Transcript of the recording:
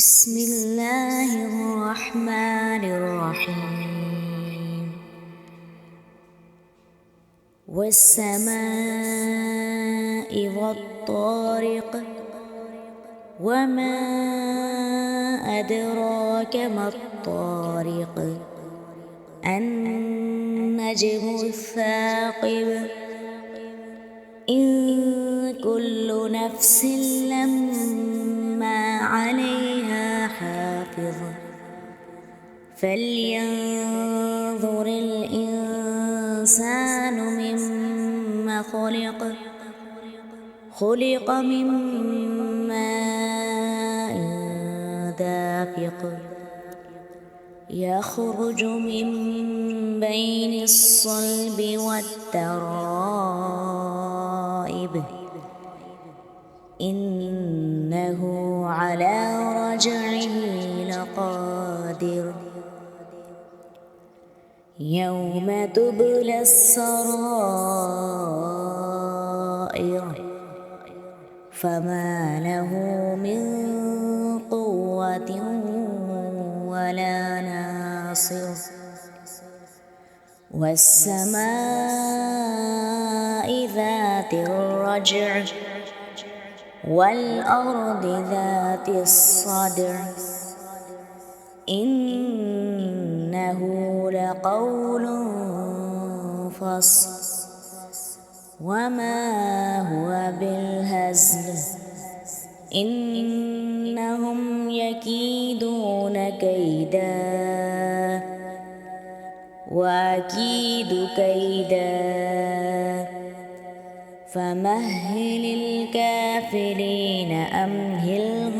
بسم الله الرحمن الرحيم والسماء والطارق وما أدراك ما الطارق النجم الثاقب إن كل نفس لما عليها حافظ فلينظر الإنسان مما خلق من ماء دافق يخرج من بين الصلب والترائب إنه على رجعه لقادر يوم تبلى السرائر فما له من قوة ولا ناصر والسماء ذات الرجع والأرض ذات الصدع إنه لقول فصل وما هو بالهزل إنهم يكيدون كيدا وأكيد كيدا فمهل الكافرين أمهلهم